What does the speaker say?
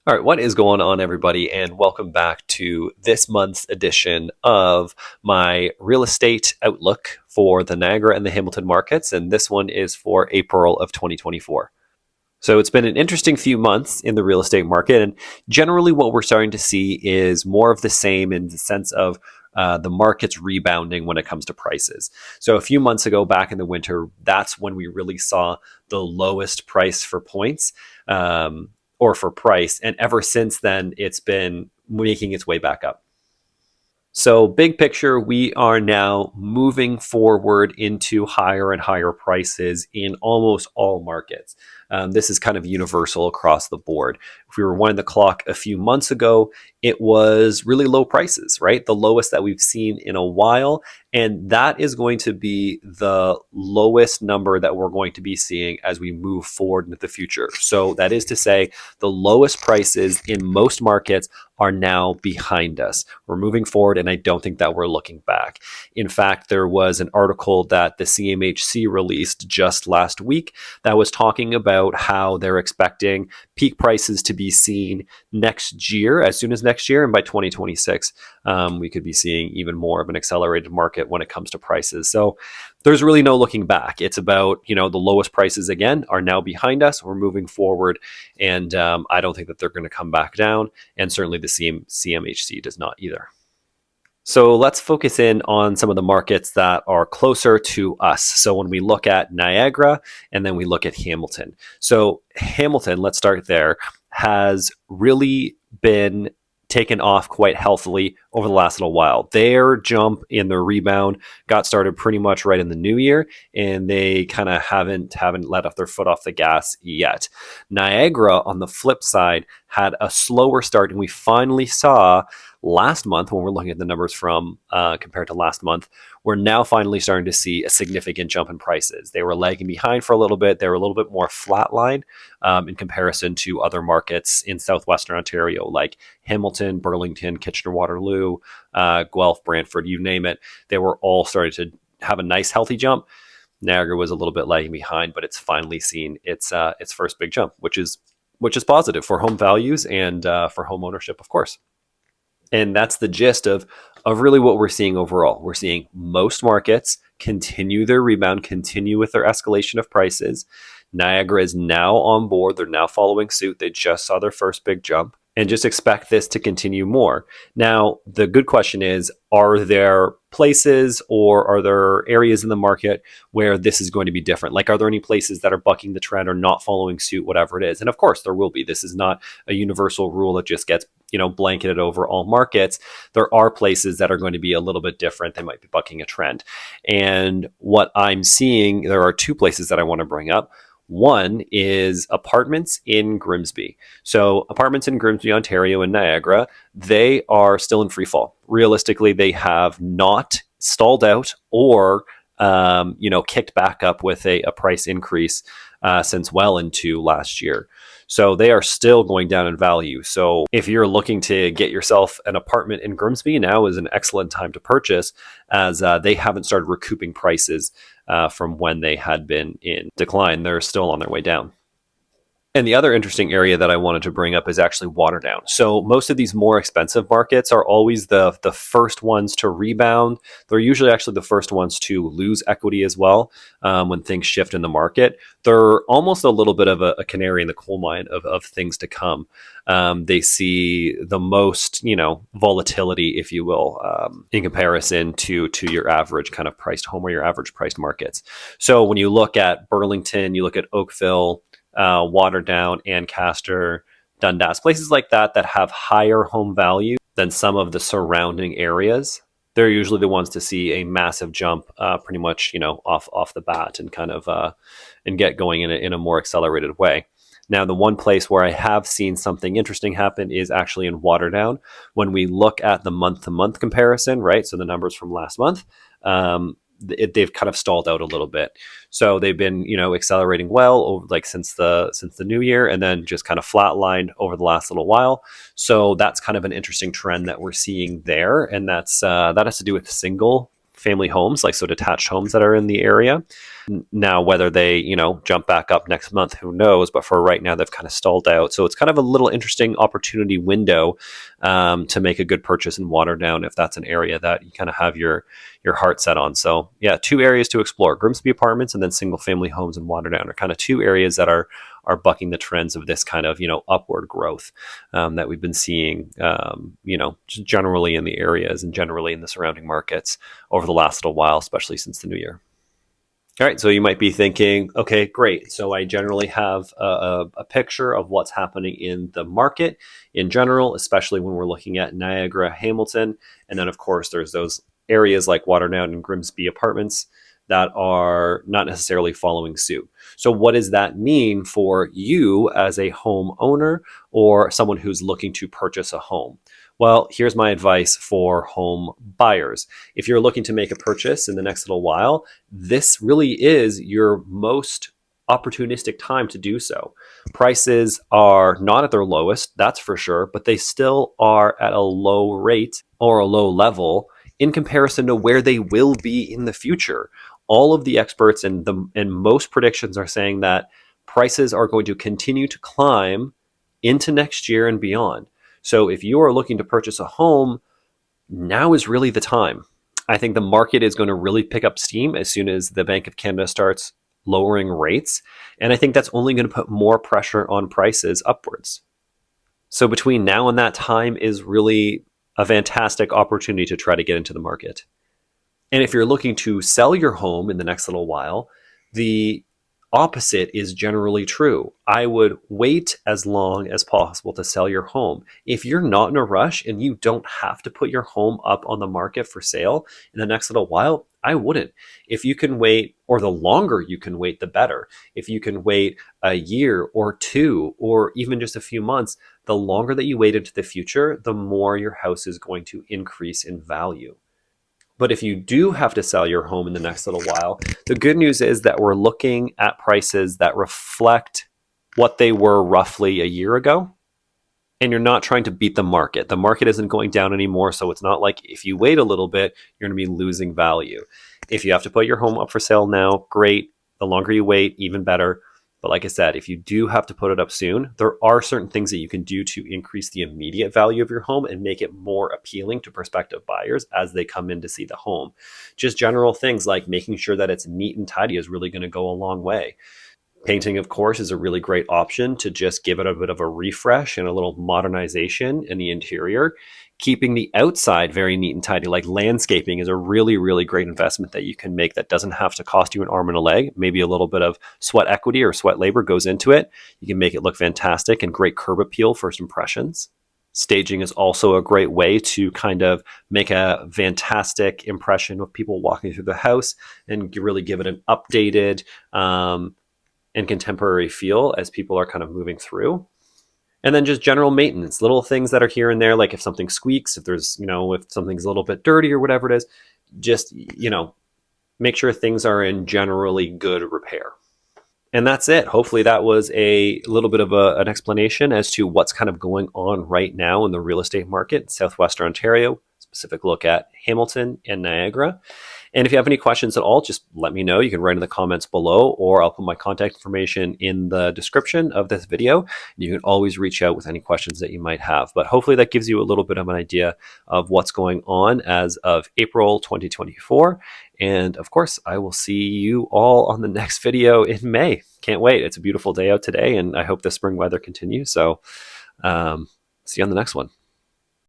All right, what is going on, everybody, and welcome back to this month's edition of my real estate outlook for the Niagara and the Hamilton markets. And this one is for April of 2024. So it's been an interesting few months in the real estate market. And generally, what we're starting to see is more of the same in the sense of the market's rebounding when it comes to prices. So a few months ago, back in the winter, that's when we really saw the lowest price for points. Or for price. And ever since then, it's been making its way back up. So, big picture, we are now moving forward into higher and higher prices in almost all markets. This is kind of universal across the board. If we rewind the clock a few months ago, it was really low prices, right? The lowest that we've seen in a while. And that is going to be the lowest number that we're going to be seeing as we move forward into the future. So, that is to say, the lowest prices in most markets are now behind us. We're moving forward, and I don't think that we're looking back. In fact, there was an article that the CMHC released just last week that was talking about how they're expecting peak prices to be seen next year, as soon as next year, and by 2026, we could be seeing even more of an accelerated market when it comes to prices. So there's really no looking back. It's about, the lowest prices again are now behind us. We're moving forward, and I don't think that they're going to come back down, and certainly the CMHC does not either. So let's focus in on some of the markets that are closer to us. So when we look at Niagara and then we look at Hamilton. So Hamilton, let's start there, has really been taken off quite healthily over the last little while. Their jump in their rebound got started pretty much right in the new year, and they kind of haven't let off their foot off the gas yet. Niagara, on the flip side, had a slower start, and we finally saw last month, when we're looking at the numbers from compared to last month, we're now finally starting to see a significant jump in prices. They were lagging behind for a little bit. They were a little bit more flatline in comparison to other markets in southwestern Ontario, like Hamilton, Burlington, Kitchener-Waterloo, Guelph, Brantford, you name it. They were all starting to have a nice, healthy jump. Niagara was a little bit lagging behind, but it's finally seen its first big jump, which is positive for home values and for home ownership, of course. And that's the gist of really what we're seeing overall. We're seeing most markets continue their rebound, continue with their escalation of prices. Niagara is now on board. They're now following suit. They just saw their first big jump, and just expect this to continue more. Now, the good question is, are there places or are there areas in the market where this is going to be different? Like, are there any places that are bucking the trend or not following suit, whatever it is? And of course, there will be. This is not a universal rule that just gets blanketed over all markets. There are places that are going to be a little bit different. They might be bucking a trend. And what I'm seeing, there are two places that I want to bring up. One is apartments in Grimsby. So apartments in Grimsby, Ontario, and Niagara, they are still in free fall. Realistically, they have not stalled out or kicked back up with a price increase since well into last year. So they are still going down in value. So if you're looking to get yourself an apartment in Grimsby, now is an excellent time to purchase, as they haven't started recouping prices from when they had been in decline. They're still on their way down. And the other interesting area that I wanted to bring up is actually Waterdown. So most of these more expensive markets are always the first ones to rebound. They're usually actually the first ones to lose equity as well when things shift in the market. They're almost a little bit of a canary in the coal mine of things to come. They see the most, volatility, if you will, in comparison to your average kind of priced home or your average priced markets. So when you look at Burlington, you look at Oakville, Waterdown, Ancaster, Dundas, places like that have higher home value than some of the surrounding areas. They're usually the ones to see a massive jump, pretty much, off the bat, and kind of and get going in a more accelerated way. Now, the one place where I have seen something interesting happen is actually in Waterdown. When we look at the month-to-month comparison, right? So the numbers from last month, they've kind of stalled out a little bit. So they've been, accelerating well over since the new year, and then just kind of flatlined over the last little while. So that's kind of an interesting trend that we're seeing there, and that has to do with single family homes, like so detached homes that are in the area. Now, whether they, jump back up next month, who knows? But for right now, they've kind of stalled out. So it's kind of a little interesting opportunity window to make a good purchase in Waterdown if that's an area that you kind of have your heart set on. So yeah, two areas to explore: Grimsby Apartments and then single family homes in Waterdown are kind of two areas that are bucking the trends of this kind of upward growth that we've been seeing just generally in the areas and generally in the surrounding markets over the last little while, especially since the new year. All right, so you might be thinking, okay, great. So I generally have a picture of what's happening in the market in general, especially when we're looking at Niagara Hamilton. And then, of course, there's those areas like Waterdown and Grimsby Apartments that are not necessarily following suit. So what does that mean for you as a homeowner or someone who's looking to purchase a home? Well, here's my advice for home buyers. If you're looking to make a purchase in the next little while, this really is your most opportunistic time to do so. Prices are not at their lowest, that's for sure, but they still are at a low rate or a low level in comparison to where they will be in the future. All of the experts and most predictions are saying that prices are going to continue to climb into next year and beyond. So if you are looking to purchase a home, now is really the time. I think the market is going to really pick up steam as soon as the Bank of Canada starts lowering rates. And I think that's only going to put more pressure on prices upwards. So between now and that time is really a fantastic opportunity to try to get into the market. And if you're looking to sell your home in the next little while, the opposite is generally true. I would wait as long as possible to sell your home. If you're not in a rush and you don't have to put your home up on the market for sale in the next little while, I wouldn't. If you can wait, or the longer you can wait, the better. If you can wait a year or two, or even just a few months, the longer that you wait into the future, the more your house is going to increase in value. But if you do have to sell your home in the next little while, the good news is that we're looking at prices that reflect what they were roughly a year ago. And you're not trying to beat the market. The market isn't going down anymore. So it's not like if you wait a little bit, you're going to be losing value. If you have to put your home up for sale now, great. The longer you wait, even better. But like I said, if you do have to put it up soon, there are certain things that you can do to increase the immediate value of your home and make it more appealing to prospective buyers as they come in to see the home. Just general things like making sure that it's neat and tidy is really going to go a long way. Painting, of course, is a really great option to just give it a bit of a refresh and a little modernization in the interior. Keeping the outside very neat and tidy, like landscaping, is a really, really great investment that you can make that doesn't have to cost you an arm and a leg. Maybe a little bit of sweat equity or sweat labor goes into it. You can make it look fantastic and great curb appeal first impressions. Staging is also a great way to kind of make a fantastic impression of people walking through the house and really give it an updated, and contemporary feel as people are kind of moving through. And then just general maintenance, little things that are here and there, like if something squeaks, if there's, if something's a little bit dirty or whatever it is, just, make sure things are in generally good repair. And that's it. Hopefully that was a little bit of an explanation as to what's kind of going on right now in the real estate market in Southwestern Ontario, specific look at Hamilton and Niagara. And if you have any questions at all, just let me know. You can write in the comments below, or I'll put my contact information in the description of this video. You can always reach out with any questions that you might have. But hopefully that gives you a little bit of an idea of what's going on as of April 2024. And of course, I will see you all on the next video in May. Can't wait. It's a beautiful day out today, and I hope the spring weather continues. So see you on the next one.